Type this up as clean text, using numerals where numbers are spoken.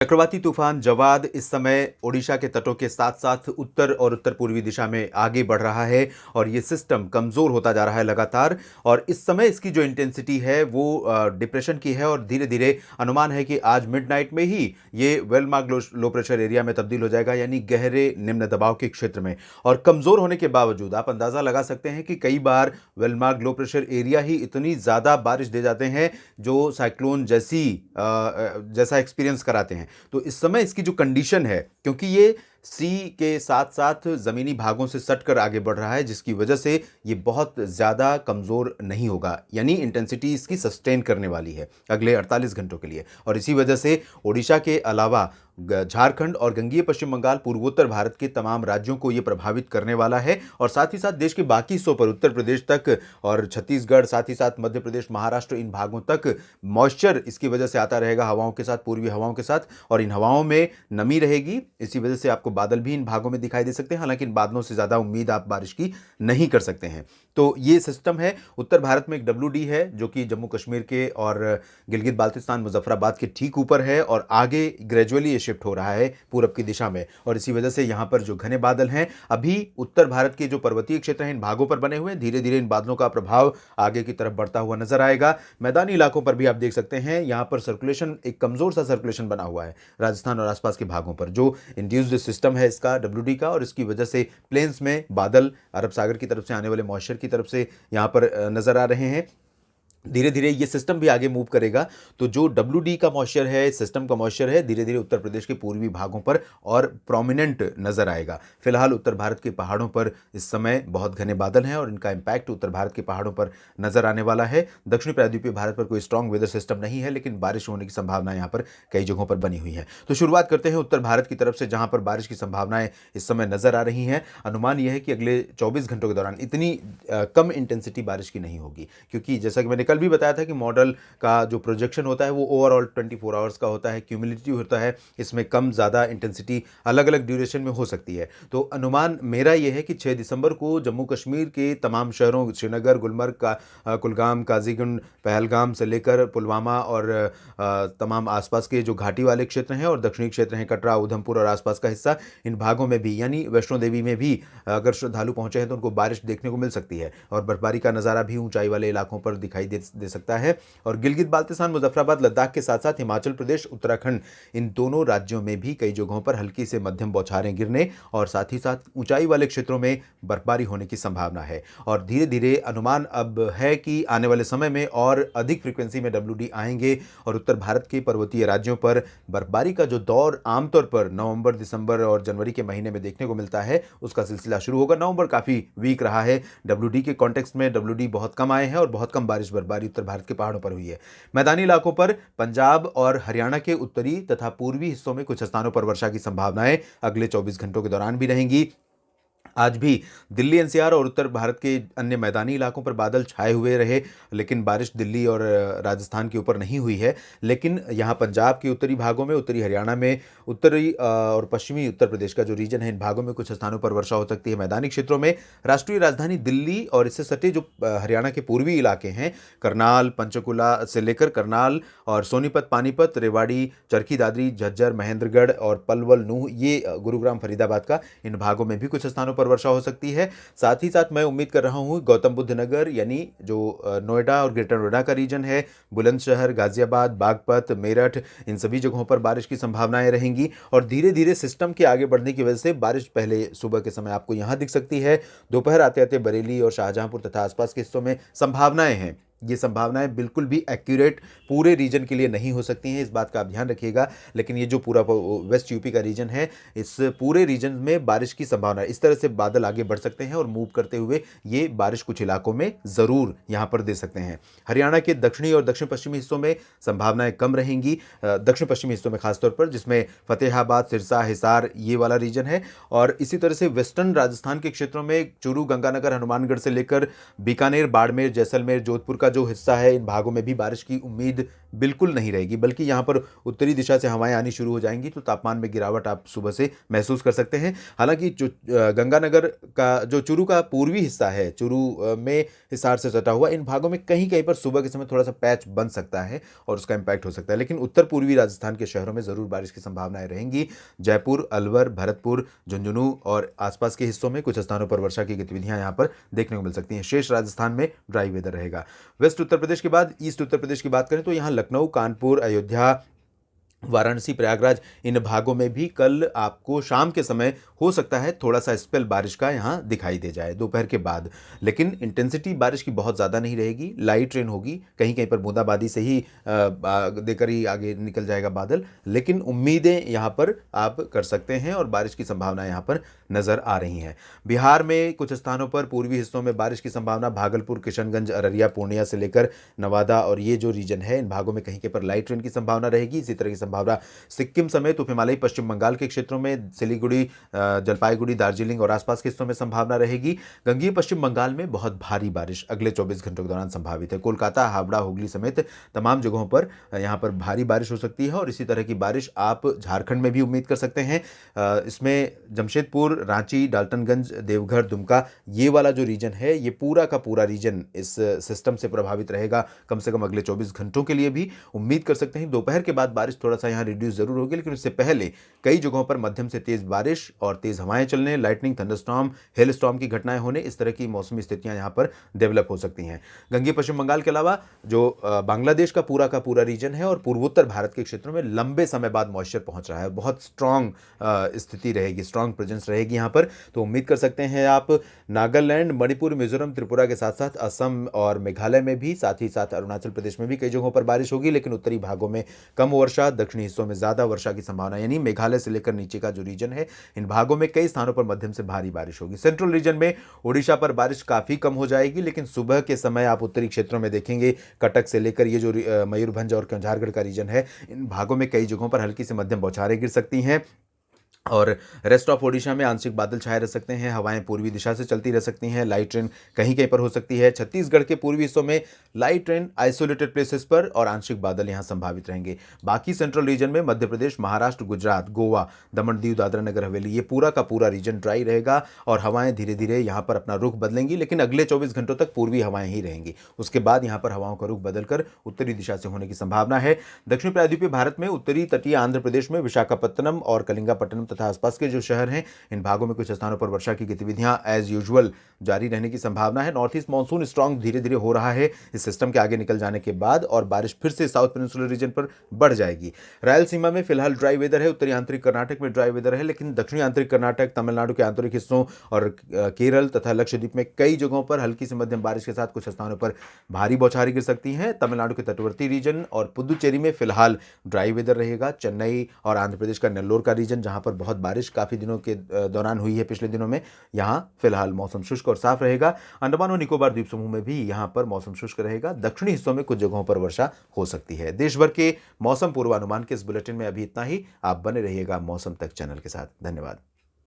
चक्रवाती तूफान जवाद इस समय ओडिशा के तटों के साथ साथ उत्तर और उत्तर पूर्वी दिशा में आगे बढ़ रहा है और ये सिस्टम कमजोर होता जा रहा है लगातार। और इस समय इसकी जो इंटेंसिटी है वो डिप्रेशन की है और धीरे धीरे अनुमान है कि आज मिडनाइट में ही ये वेलमार्क लो प्रेशर एरिया में तब्दील हो जाएगा, यानी गहरे निम्न दबाव के क्षेत्र में। और कमजोर होने के बावजूद आप अंदाजा लगा सकते हैं कि कई बार वेलमार्क लो प्रेशर एरिया ही इतनी ज्यादा बारिश दे जाते हैं जो साइक्लोन जैसा एक्सपीरियंस कराते हैं। तो इस समय इसकी जो कंडीशन है, क्योंकि ये सी के साथ साथ जमीनी भागों से सटकर आगे बढ़ रहा है, जिसकी वजह से ये बहुत ज्यादा कमजोर नहीं होगा, यानी इंटेंसिटी इसकी सस्टेन करने वाली है अगले 48 घंटों के लिए। और इसी वजह से ओडिशा के अलावा झारखंड और गंगीय पश्चिम बंगाल पूर्वोत्तर भारत के तमाम राज्यों को यह प्रभावित करने वाला है और साथ ही साथ देश के बाकी हिस्सों पर उत्तर प्रदेश तक और छत्तीसगढ़, साथ ही साथ मध्य प्रदेश, महाराष्ट्र, इन भागों तक मॉइस्चर इसकी वजह से आता रहेगा हवाओं के साथ, पूर्वी हवाओं के साथ। और इन हवाओं में नमी रहेगी, इसी वजह से आपको बादल भी इन भागों में दिखाई दे सकते हैं। हालांकि इन बादलों से ज्यादा उम्मीद आप बारिश की नहीं कर सकते हैं। तो ये सिस्टम है। उत्तर भारत में एक WD है जो कि जम्मू कश्मीर के और गिलगित बाल्टिस्तान, मुजफ्फराबाद के ठीक ऊपर है और आगे ग्रेजुअली ये शिफ्ट हो रहा है पूरब की दिशा में। और इसी वजह से यहां पर जो घने बादल हैं, अभी उत्तर भारत के जो पर्वतीय क्षेत्र हैं इन भागों पर बने हुए हैं, धीरे धीरे इन बादलों का प्रभाव आगे की तरफ बढ़ता हुआ नजर आएगा। मैदानी इलाकों पर भी आप देख सकते हैं, यहां पर सर्कुलेशन, एक कमजोर सा सर्कुलेशन बना हुआ है राजस्थान और आसपास के भागों पर, जो इंड्यूस्ड सिस्टम है इसका WD का। और इसकी वजह से प्लेन्स में बादल अरब सागर की तरफ से आने वाले मॉइस्चर की तरफ से यहां पर नजर आ रहे हैं। धीरे धीरे ये सिस्टम भी आगे मूव करेगा, तो जो WD का मॉइस्चर है, सिस्टम का मॉइस्चर है, धीरे धीरे उत्तर प्रदेश के पूर्वी भागों पर और प्रोमिनेंट नजर आएगा। फिलहाल उत्तर भारत के पहाड़ों पर इस समय बहुत घने बादल हैं और इनका इंपैक्ट उत्तर भारत के पहाड़ों पर नजर आने वाला है। दक्षिणी प्रायद्वीपीय भारत पर कोई स्ट्रांग वेदर सिस्टम नहीं है, लेकिन बारिश होने की संभावना यहाँ पर कई जगहों पर बनी हुई है। तो शुरुआत करते हैं उत्तर भारत की तरफ से, जहां पर बारिश की संभावनाएं इस समय नजर आ रही हैं। अनुमान यह है कि अगले 24 घंटों के दौरान इतनी कम इंटेंसिटी बारिश की नहीं होगी, क्योंकि जैसा कि मैंने कल भी बताया था कि मॉडल का जो प्रोजेक्शन होता है वो ओवरऑल 24 आवर्स का होता है, क्यूमुलेटिव होता है। इसमें कम ज़्यादा इंटेंसिटी अलग अलग ड्यूरेशन में हो सकती है। तो अनुमान मेरा यह है कि 6 दिसंबर को जम्मू कश्मीर के तमाम शहरों, श्रीनगर, गुलमर्ग, कुलगाम, काजीगुंड, पहलगाम से लेकर पुलवामा और तमाम आसपास के जो घाटी वाले क्षेत्र हैं और दक्षिणी क्षेत्र हैं, कटरा, उधमपुर और आसपास का हिस्सा, इन भागों में भी, यानी वैष्णो देवी में भी अगर श्रद्धालु पहुंचे हैं तो उनको बारिश देखने को मिल सकती है और बर्फबारी का नज़ारा भी ऊंचाई वाले इलाकों पर दिखाई दे सकता है। और गिलगित बाल्टिस्तान, मुजफ्फराबाद, लद्दाख के साथ साथ हिमाचल प्रदेश, उत्तराखंड, इन दोनों राज्यों में भी कई जगहों पर हल्की से मध्यम बौछारें गिरने और साथ ही साथ ऊंचाई वाले क्षेत्रों में बर्फबारी होने की संभावना है। और धीरे धीरे अनुमान अब है कि आने वाले समय में और अधिक फ्रीक्वेंसी में WD आएंगे और उत्तर भारत के पर्वतीय राज्यों पर बर्फबारी का जो दौर आमतौर पर नवंबर, दिसंबर और जनवरी के महीने में देखने को मिलता है, उसका सिलसिला शुरू होगा। नवंबर काफी वीक रहा है WD के कॉन्टेक्स्ट में, WD बहुत कम आए हैं और बहुत कम बारिश, बर्फबारी उत्तर भारत के पहाड़ों पर हुई है। मैदानी इलाकों पर पंजाब और हरियाणा के उत्तरी तथा पूर्वी हिस्सों में कुछ स्थानों पर वर्षा की संभावनाएं अगले 24 घंटों के दौरान भी रहेंगी। आज भी दिल्ली, NCR और उत्तर भारत के अन्य मैदानी इलाकों पर बादल छाए हुए रहे, लेकिन बारिश दिल्ली और राजस्थान के ऊपर नहीं हुई है। लेकिन यहाँ पंजाब के उत्तरी भागों में, उत्तरी हरियाणा में, उत्तरी और पश्चिमी उत्तर प्रदेश का जो रीजन है, इन भागों में कुछ स्थानों पर वर्षा हो सकती है। मैदानी क्षेत्रों में राष्ट्रीय राजधानी दिल्ली और इससे सटे जो हरियाणा के पूर्वी इलाके हैं, करनाल, पंचकुला से लेकर करनाल और सोनीपत, पानीपत, रेवाड़ी, चरखी दादरी, झज्जर, महेंद्रगढ़ और पलवल, नूह, ये गुरुग्राम, फरीदाबाद का, इन भागों में भी कुछ स्थानों पर वर्षा हो सकती है। साथ ही साथ मैं उम्मीद कर रहा हूं गौतम बुद्ध नगर, यानी जो नोएडा और ग्रेटर नोएडा का रीजन है, बुलंदशहर, गाजियाबाद, बागपत, मेरठ, इन सभी जगहों पर बारिश की संभावनाएं रहेंगी। और धीरे धीरे सिस्टम के आगे बढ़ने की वजह से बारिश पहले सुबह के समय आपको यहां दिख सकती है, दोपहर आते आते बरेली और शाहजहांपुर तथा आसपास के हिस्सों में संभावनाएं हैं। ये संभावनाएं बिल्कुल भी एक्यूरेट पूरे रीजन के लिए नहीं हो सकती हैं, इस बात का आप ध्यान रखिएगा। लेकिन ये जो पूरा वेस्ट यूपी का रीजन है, इस पूरे रीजन में बारिश की संभावना है। इस तरह से बादल आगे बढ़ सकते हैं और मूव करते हुए ये बारिश कुछ इलाकों में जरूर यहां पर दे सकते हैं। हरियाणा के दक्षिणी और दक्षिण पश्चिमी हिस्सों में संभावनाएं कम रहेंगी, दक्षिण पश्चिमी हिस्सों में खासतौर पर, जिसमें फतेहाबाद, सिरसा, हिसार, ये वाला रीजन है। और इसी तरह से वेस्टर्न राजस्थान के क्षेत्रों में चूरू, गंगानगर, हनुमानगढ़ से लेकर बीकानेर, बाड़मेर, जैसलमेर, जोधपुर का जो हिस्सा है, इन भागों में भी बारिश की उम्मीद बिल्कुल नहीं रहेगी, बल्कि यहाँ पर उत्तरी दिशा से हवाएं आनी शुरू हो जाएंगी, तो तापमान में गिरावट आप सुबह से महसूस कर सकते हैं। हालांकि जो गंगानगर का जो चूरू का पूर्वी हिस्सा है, चूरू में हिसार से सटा हुआ, इन भागों में कहीं कहीं पर सुबह के समय थोड़ा सा पैच बन सकता है और उसका इम्पैक्ट हो सकता है, लेकिन उत्तर पूर्वी राजस्थान के शहरों में ज़रूर बारिश की संभावनाएं रहेंगी। जयपुर, अलवर, भरतपुर, झुंझुनू और आसपास के हिस्सों में कुछ स्थानों पर वर्षा की गतिविधियां यहाँ पर देखने को मिल सकती हैं। शेष राजस्थान में ड्राई वेदर रहेगा। वेस्ट उत्तर प्रदेश के बाद ईस्ट उत्तर प्रदेश की बात करें तो यहाँ लखनऊ, कानपुर, अयोध्या, वाराणसी, प्रयागराज, इन भागों में भी कल आपको शाम के समय हो सकता है थोड़ा सा स्पेल बारिश का यहाँ दिखाई दे जाए दोपहर के बाद, लेकिन इंटेंसिटी बारिश की बहुत ज़्यादा नहीं रहेगी, लाइट रेन होगी, कहीं कहीं पर बूंदाबांदी से ही देकर ही आगे निकल जाएगा बादल, लेकिन उम्मीदें यहाँ पर आप कर सकते हैं और बारिश की संभावना यहाँ पर नज़र आ रही हैं। बिहार में कुछ स्थानों पर पूर्वी हिस्सों में बारिश की संभावना, भागलपुर, किशनगंज, अररिया, पूर्णिया से लेकर नवादा और ये जो रीजन है, इन भागों में कहीं कहीं पर लाइट रेन की संभावना रहेगी। इसी तरह की संभावना सिक्किम समेत उप हिमालयी पश्चिम बंगाल के क्षेत्रों में, सिलीगुड़ी, जलपाईगुड़ी, दार्जिलिंग और आसपास के हिस्सों में संभावना रहेगी। गंगीय पश्चिम बंगाल में बहुत भारी बारिश अगले 24 घंटों के दौरान संभावित है। कोलकाता, हावड़ा, हुगली समेत तमाम जगहों पर यहाँ पर भारी बारिश हो सकती है और इसी तरह की बारिश आप झारखंड में भी उम्मीद कर सकते हैं। इसमें जमशेदपुर, रांची, डाल्टनगंज, देवघर, दुमका, ये वाला जो रीजन है, ये पूरा का पूरा रीजन इस सिस्टम से प्रभावित रहेगा कम से कम अगले 24 घंटों के लिए भी उम्मीद कर सकते हैं। दोपहर के बाद बारिश थोड़ा सा यहाँ रिड्यूस जरूर होगी, लेकिन उससे पहले कई जगहों पर मध्यम से तेज बारिश और तेज हवाएं चलने, लाइटनिंग, थंडरस्टॉर्म, हेल स्टॉर्म की घटनाएं होने, इस तरह की मौसमी स्थितियां यहाँ पर डेवलप हो सकती हैं। गंगीय पश्चिम बंगाल के अलावा जो बांग्लादेश का पूरा रीजन है और पूर्वोत्तर भारत के क्षेत्रों में लंबे समय बाद मॉइस्चर पहुंच रहा है, बहुत स्ट्रांग स्थिति रहेगी, स्ट्रांग प्रेजेंस रहेगी यहाँ पर, तो उम्मीद कर सकते हैं आप नागालैंड, मणिपुर, मिजोरम, त्रिपुरा के साथ साथ असम और मेघालय में भी, साथ ही साथ अरुणाचल प्रदेश में भी कई जगहों पर बारिश होगी, लेकिन उत्तरी भागों में कम वर्षा, दक्षिणी हिस्सों में ज्यादा वर्षा की संभावना, यानी मेघालय से लेकर नीचे का जो रीजन है, इन भागों में कई स्थानों पर मध्यम से भारी बारिश होगी। सेंट्रल रीजन में ओडिशा पर बारिश काफी कम हो जाएगी, लेकिन सुबह के समय आप उत्तरी क्षेत्रों में देखेंगे, कटक से लेकर ये जो मयूरभंज और झारखंड का रीजन है, इन भागों में कई जगहों पर हल्की से मध्यम बौछारें गिर सकती हैं और रेस्ट ऑफ ओडिशा में आंशिक बादल छाए रह सकते हैं, हवाएं पूर्वी दिशा से चलती रह सकती हैं, लाइट रेन कहीं कहीं पर हो सकती है। छत्तीसगढ़ के पूर्वी हिस्सों में लाइट रेन आइसोलेटेड प्लेसेस पर और आंशिक बादल यहां संभावित रहेंगे। बाकी सेंट्रल रीजन में मध्य प्रदेश, महाराष्ट्र, गुजरात, गोवा, दमन दीव, दादरा नगर हवेली, ये पूरा का पूरा रीजन ड्राई रहेगा और हवाएं धीरे धीरे यहां पर अपना रुख बदलेंगी, लेकिन अगले 24 घंटों तक पूर्वी हवाएं ही रहेंगी। उसके बाद यहां पर हवाओं का रुख बदलकर उत्तरी दिशा से होने की संभावना है। दक्षिण प्रायद्वीपीय भारत में उत्तरी तटीय आंध्र प्रदेश में विशाखापत्तनम और कलिंगापट्टनम तथा आसपास के जो शहर हैं, इन भागों में कुछ स्थानों पर वर्षा की गतिविधियां एज यूजुअल जारी रहने की संभावना है। नॉर्थ ईस्ट मानसून स्ट्रांग धीरे धीरे हो रहा है इस सिस्टम के आगे निकल जाने के बाद, और बारिश फिर से साउथ पेनिनसुलर रीजन पर बढ़ जाएगी। रायलसीमा में फिलहाल ड्राई वेदर है, उत्तरी आंतरिक कर्नाटक में ड्राई वेदर है, लेकिन दक्षिणी आंतरिक कर्नाटक, तमिलनाडु के आंतरिक हिस्सों और केरल तथा लक्षद्वीप में कई जगहों पर हल्की से मध्यम बारिश के साथ कुछ स्थानों पर भारी बौछारें गिर सकती हैं। तमिलनाडु के तटवर्ती रीजन और पुदुचेरी में फिलहाल ड्राई वेदर रहेगा। चेन्नई और आंध्र प्रदेश का नेल्लोर का रीजन, जहां पर बहुत बारिश काफी दिनों के दौरान हुई है पिछले दिनों में, यहां फिलहाल मौसम शुष्क और साफ रहेगा। अंडमान और निकोबार द्वीप समूह में भी यहां पर मौसम शुष्क रहेगा। दक्षिणी हिस्सों में कुछ जगहों पर वर्षा हो सकती है। देश भर के मौसम पूर्वानुमान के इस बुलेटिन में अभी इतना ही। आप बने रहिएगा मौसम तक चैनल के साथ। धन्यवाद।